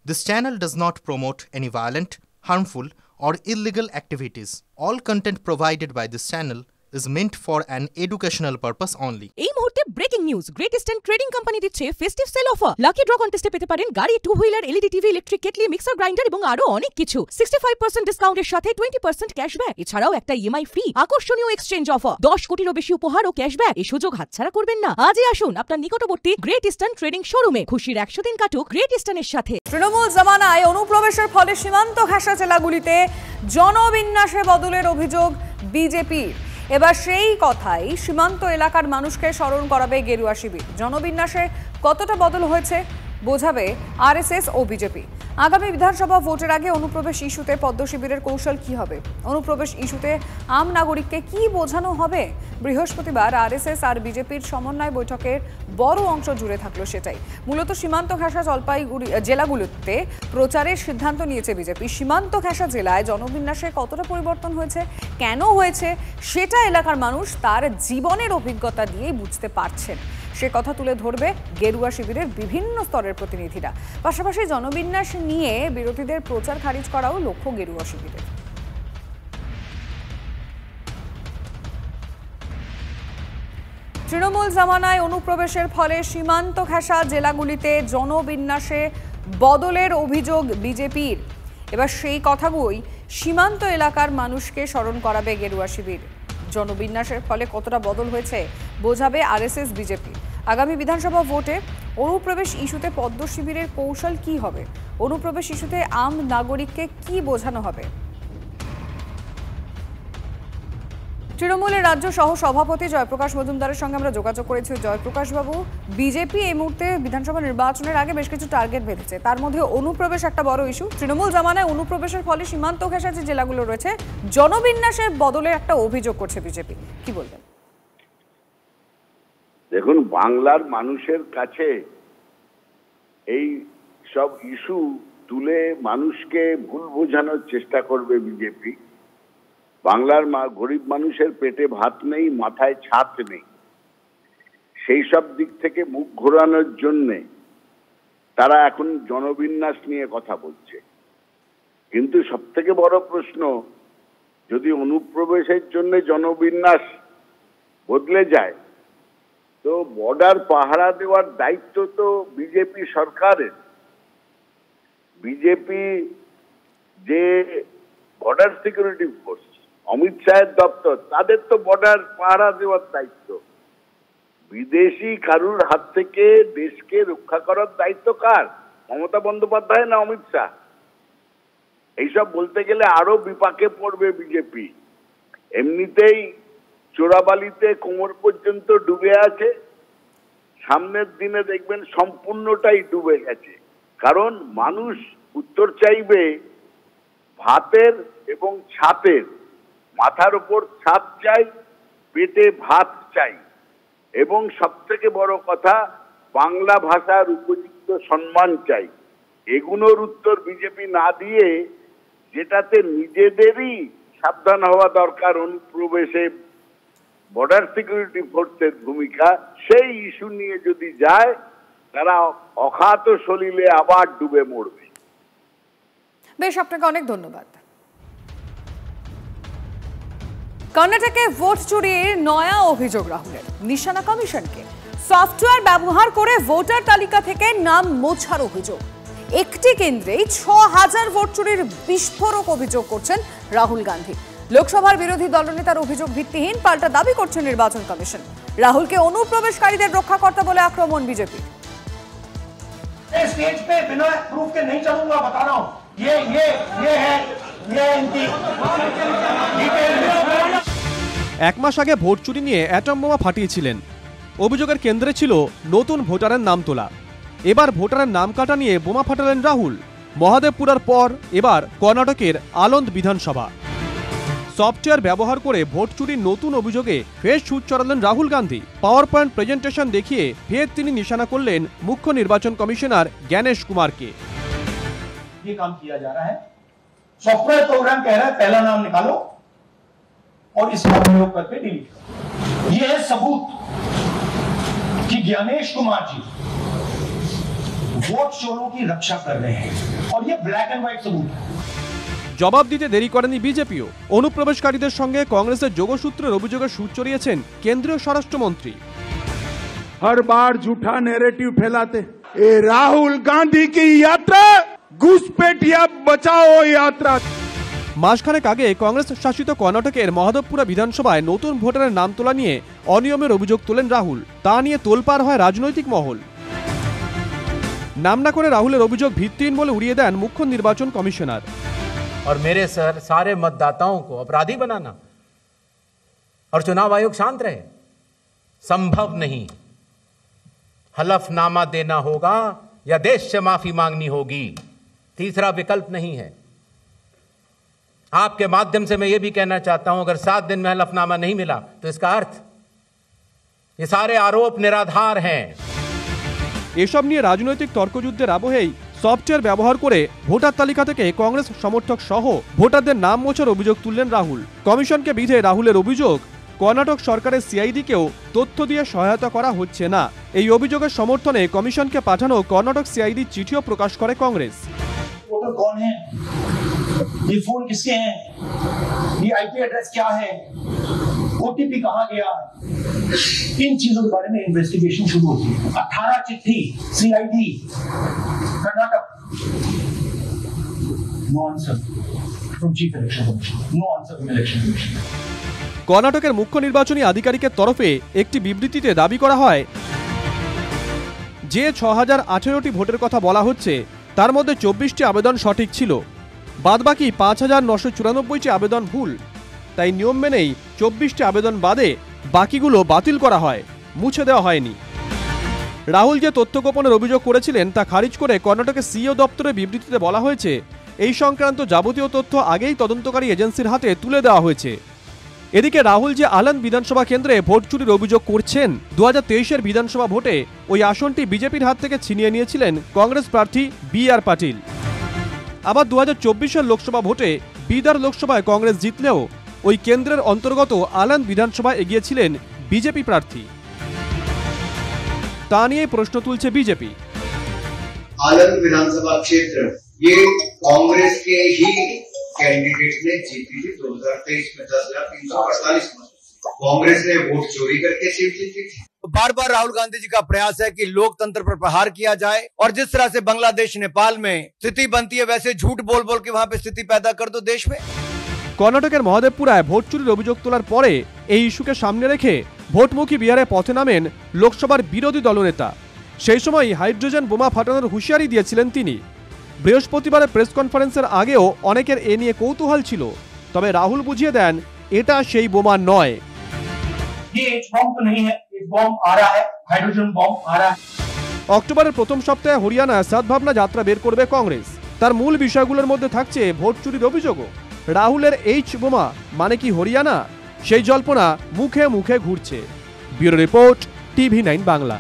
This channel does not promote any violent, harmful, or illegal activities. All content provided by this channel is meant for an educational purpose only. এই মুহূর্তে breaking news, Great Eastern Trading Company দিচ্ছে festive sale offer. Lucky draw কন্টেস্টে পেতে পারেন গাড়ি, two wheeler, LED TV, electric kettle, mixer grinder এবং আরো অনেক কিছু। 65% ডিসকাউন্টের সাথে 20% ক্যাশব্যাক, এছাড়াও একটা ইএমআই ফ্রি, আকর্ষণীয় এক্সচেঞ্জ অফার, 10 কোটিরও বেশি উপহার ও ক্যাশব্যাক। এই সুযোগ হাতছাড়া করবেন না। আজই আসুন আপনার নিকটবর্তী গ্রেট ইস্টার্ন ট্রেডিং শোরুমে। খুশির 100 দিন কাটুক গ্রেট ইস্টার্নের সাথে। তৃণমূল জামানায় অনুপ্রবেশের ফলে সীমান্ত ঘেঁষা জেলাগুলিতে জনবিন্যাসে বদলের অভিযোগ বিজেপির। এবার সেই কথাই সীমান্ত এলাকার মানুষকে স্মরণ করাবে গেরুয়া শিবির। জনবিন্যাসে কতটা বদল হয়েছে বোঝাবে আরএসএস ও বিজেপি। আগামী বিধানসভা ভোটের আগে অনুপ্রবেশ ইস্যুতে পদ্ম শিবিরের কৌশল কি হবে? অনুপ্রবেশ ইস্যুতে আম নাগরিককে কি বোঝানো হবে? বৃহস্পতিবার আরএসএস আর বিজেপির সমন্বয় বৈঠকের বড় অংশ জুড়ে থাকলো সেটাই। মূলত সীমান্ত ঘেঁষা জলপাইগুড়ি জেলাগুলোতে প্রচারের সিদ্ধান্ত নিয়েছে বিজেপি। সীমান্ত ঘেঁষা জেলায় জনবিন্যাসে কতটা পরিবর্তন হয়েছে, কেন হয়েছে, সেটা এলাকার মানুষ তার জীবনের অভিজ্ঞতা দিয়েই বুঝতে পারছেন। সে কথা তুলে ধরবে গেরুয়া শিবিরের বিভিন্ন স্তরের প্রতিনিধিরা। পাশাপাশি জনবিন্যাস নিয়ে বিরোধীদের প্রচার খারিজ করাও লক্ষ্য গেরুয়া শিবিরের। তৃণমূল জামানায় অনুপ্রবেশের ফলে সীমান্ত ঘেঁষা জেলাগুলিতে জনবিন্যাসে বদলের অভিযোগ বিজেপির। এবার সেই কথাগুলোই সীমান্ত এলাকার মানুষকে স্মরণ করাবে গেরুয়া শিবির। জনবিন্যাসের ফলে কতটা বদল হয়েছে বোঝাবে আরএসএস বিজেপি। আগামী বিধানসভা ভোটে অনুপ্রবেশ ইস্যুতে পদ্ম শিবিরের কৌশল কি হবে? অনুপ্রবেশ ইস্যুতে আম নাগরিককে কি বোঝানো হবে? তৃণমূলের রাজ্য সহ সভাপতি জয়প্রকাশ মজুমদারের সঙ্গে আমরা যোগাযোগ করেছি। জয়প্রকাশ বাবু, বিজেপি এই মুহূর্তে বিধানসভা নির্বাচনের আগে বেশ কিছু টার্গেট বেঁধেছে, তার মধ্যে অনুপ্রবেশ একটা বড় ইস্যু। তৃণমূল জামানায় অনুপ্রবেশের ফলে সীমান্ত ঘেঁষা যে জেলাগুলো রয়েছে জনবিন্যাসের বদলে একটা অভিযোগ করছে বিজেপি, কি বলবেন? দেখুন, বাংলার মানুষের কাছে এই সব ইস্যু তুলে মানুষকে ভুল বোঝানোর চেষ্টা করবে বিজেপি। বাংলার গরিব মানুষের পেটে ভাত নেই, মাথায় ছাদ নেই, সেই সব দিক থেকে মুখ ঘোরানোর জন্যে তারা এখন জনবিন্যাস নিয়ে কথা বলছে। কিন্তু সব থেকে বড় প্রশ্ন, যদি অনুপ্রবেশের জন্য জনবিন্যাস বদলে যায় তো বর্ডার পাহারা দেওয়ার দায়িত্ব তো বিজেপি সরকারের। বিজেপি যে বর্ডার সিকিউরিটি ফোর্স, অমিত শাহের দপ্তর, তাদের তো বর্ডার পাহারা দেওয়ার দায়িত্ব। বিদেশি কারুর হাত থেকে দেশকে রক্ষা করার দায়িত্ব কার? মমতা বন্দ্যোপাধ্যায় না অমিত শাহ? এইসব বলতে গেলে আরো বিপাকে পড়বে বিজেপি। এমনিতেই চোরাবালিতে কোমর পর্যন্ত ডুবে আছে, সামনের দিনে দেখবেন সম্পূর্ণটাই ডুবে গেছে। কারণ মানুষ উত্তর চাইবে ভাতের এবং ছাতের। মাথার উপর ছাদ চাই, পেটে ভাত চাই, এবং সব থেকে বড় কথা বাংলা ভাষার উপযুক্ত সম্মান চাই। এগুলোর উত্তর বিজেপি না দিয়ে, যেটাতে নিজেদেরই সাবধান হওয়া দরকার অনুপ্রবেশে বর্ডার সিকিউরিটি ফোর্সের ভূমিকা, সেই ইস্যু নিয়ে যদি যায় তারা অখাত সলিলে আবার ডুবে মরবে। বেশ, আপনাকে অনেক ধন্যবাদ। কর্ণাটকে ভোট চুরির নয়া অভিযোগ রাহুলের। নিশানা কমিশনকে সফটওয়্যার ব্যবহার করে ভোটার তালিকা থেকে নাম মোছার অভিযোগ। একটি কেন্দ্রেই ৬,০০০ ভোট চুরির বিস্ফোরক অভিযোগ করছেন রাহুল গান্ধী। লোকসভার বিরোধী দলনেতার অভিযোগ ভিত্তিহীন, পাল্টা দাবি করছে নির্বাচন কমিশন। রাহুলকে অনুপ্রবেশকারীদের রক্ষাকর্তা বলে আক্রমণ বিজেপি। स्टेज पे बिना प्रूफ के नहीं चलूंगा, बता रहा हूं। ये है इनकी এক মাস আগে ভোট চুরি নিয়ে অ্যাটম বোমা ফাটিয়েছিলেন। অভিযোগের কেন্দ্রে ছিল নতুন ভোটারের নাম তোলা। এবার ভোটারের নাম কাটা নিয়ে বোমা ফাটালেন রাহুল। মহাদেবপুরার পর এবার কর্ণাটকের আলন্দ বিধানসভা। সফটওয়্যার ব্যবহার করে ভোট চুরির নতুন অভিযোগে ফের ছুট চড়ালেন Rahul Gandhi. PowerPoint presentation দেখিয়ে ফের তিনি নিশানা করলেন মুখ্য নির্বাচন কমিশনার জ্ঞানেশ কুমারকে। ये काम किया जा रहा है। सॉफ्टवेयर प्रोग्राम कह रहा है पहला नाम निकालो और इसका प्रयोग करके डिलीट करो। ये है सबूत कि ज्ञानेश कुमार जी वोट चोरों की रक्षा कर रहे हैं और ये ब्लैक एंड व्हाइट सबूत है। জবাব দিতে দেরি করেনি বিজেপিও। অনুপ্রবেশকারীদের সঙ্গে কংগ্রেসের যোগসূত্রের অভিযোগের সুর চড়িয়েছেন কেন্দ্রীয় স্বরাষ্ট্রমন্ত্রী। हर बार झूठा नैरेटिव फैलाते। ये राहुल गांधी की यात्रा घुसपैठिया बचाओ यात्रा। মাসখানেক আগে কংগ্রেস শাসিত কর্ণাটকের মহাদেবপুরা বিধানসভায় নতুন ভোটারের নাম তোলা নিয়ে অনিয়মের অভিযোগ তোলেন রাহুল। তা নিয়ে তোলপাড় হয় রাজনৈতিক মহল। নাম না করে রাহুলের অভিযোগ ভিত্তিহীন বলে উড়িয়ে দেন মুখ্য নির্বাচন কমিশনার। और मेरे सर सारे मतदाताओं को अपराधी बनाना और चुनाव आयोग शांत रहे, संभव नहीं। हलफनामा देना होगा या देश से माफी मांगनी होगी, तीसरा विकल्प नहीं है। आपके माध्यम से मैं ये भी कहना चाहता हूं, अगर 7 दिन में हलफनामा नहीं मिला तो इसका अर्थ ये सारे आरोप निराधार हैं। এসব নিয়ে রাজনৈতিক তর্কযুদ্ধের আবহেই সফটওয়্যার ব্যবহার করে ভোটার তালিকা থেকে কংগ্রেস সমর্থক সহ ভোটারদের নাম মোছার অভিযোগ তুললেন রাহুল। কমিশনকে বিধে রাহুলের অভিযোগ, কর্ণাটক সরকারের সিআইডিকেও তথ্য দিয়ে সহায়তা করা হচ্ছে না। এই অভিযোগের সমর্থনে কমিশনকে পাঠানো কর্ণাটক সিআইডি চিঠিও প্রকাশ করে কংগ্রেস। वोटर कौन है, ये फोन किसके हैं, ये आईपी एड्रेस क्या है, ओटीपी कहां गया, इन चीजों के बारे में इन्वेस्टिगेशन शुरू होती है। 18 चिट्ठी CID Karnataka, no answer from chief election commissioner, no answer from election commissioner. কর্ণাটকের মুখ্য নির্বাচনী আধিকারিকের তরফে একটি বিবৃতিতে দাবি করা হয়, যে 6018টি ভোটের কথা বলা হচ্ছে তার মধ্যে 24টি আবেদন সঠিক ছিল, বাদবাকি 5994টি আবেদন ভুল। তাই নিয়ম মেনেই 24টি আবেদন বাদে বাকিগুলো বাতিল করা হয়, মুছে দেওয়া হয়নি। রাহুল যে তথ্য গোপনের অভিযোগ করেছিলেন তা খারিজ করে কর্ণাটকের সিইও দপ্তরের বিবৃতিতে বলা হয়েছে, এই সংক্রান্ত যাবতীয় তথ্য আগেই তদন্তকারী এজেন্সির হাতে তুলে দেওয়া হয়েছে। এদিকে রাহুল যে আলান্দ বিধানসভা কেন্দ্রে ভোট চুরির অভিযোগ করছেন, 2023-এর বিধানসভা ভোটে ওই আসনটি বিজেপির হাত থেকে ছিনিয়ে নিয়েছিলেন কংগ্রেস প্রার্থী বি.আর. পাটিল। আবার 2024-এর লোকসভা ভোটে বিদার লোকসভায় কংগ্রেস জিতলেও ওই কেন্দ্রের অন্তর্গত আলান্দ বিধানসভায় এগিয়েছিলেন বিজেপি প্রার্থী। তা নিয়ে প্রশ্ন তুলছে বিজেপি। आलंद विधानसभा क्षेत्र ये कांग्रेस के ही कैंडिडेट ने जीती थी 2023 में 10,348 मत। कांग्रेस ने वोट चोरी करके सीट जीती थी। बार बार राहुल गांधी जी का प्रयास है कि लोकतंत्र पर प्रहार किया जाए और जिस तरह से बांग्लादेश नेपाल में स्थिति बनती है वैसे झूठ बोल बोल के वहां पे स्थिति पैदा कर दो देश में। কর্ণাটকের মহাদেবপুরায় ভোট চুরির অভিযোগ তোলার পরে এই ইস্যুকে সামনে রেখে ভোটমুখী বিহারে পথে নামেন লোকসভার বিরোধী দলনেতা। সেই সময় হাইড্রোজেন বোমা ফাটানোর হুঁশিয়ারি দিয়েছিলেন তিনি। বৃহস্পতিবারের প্রেস কনফারেন্সের আগেও অনেকের এ নিয়ে কৌতূহল ছিল, তবে রাহুল বুঝিয়ে দেন এটা সেই বোমা নয়। অক্টোবরের প্রথম সপ্তাহে হরিয়ানায় সদ্ভাবনা যাত্রা বের করবে কংগ্রেস। তার মূল বিষয়গুলোর মধ্যে থাকছে ভোট চুরির অভিযোগও। রাহুলের এইচ বোমা মানে কি হরিয়ানা, সেই জল্পনা মুখে মুখে ঘুরছে। Bureau report, TV9 Bangla.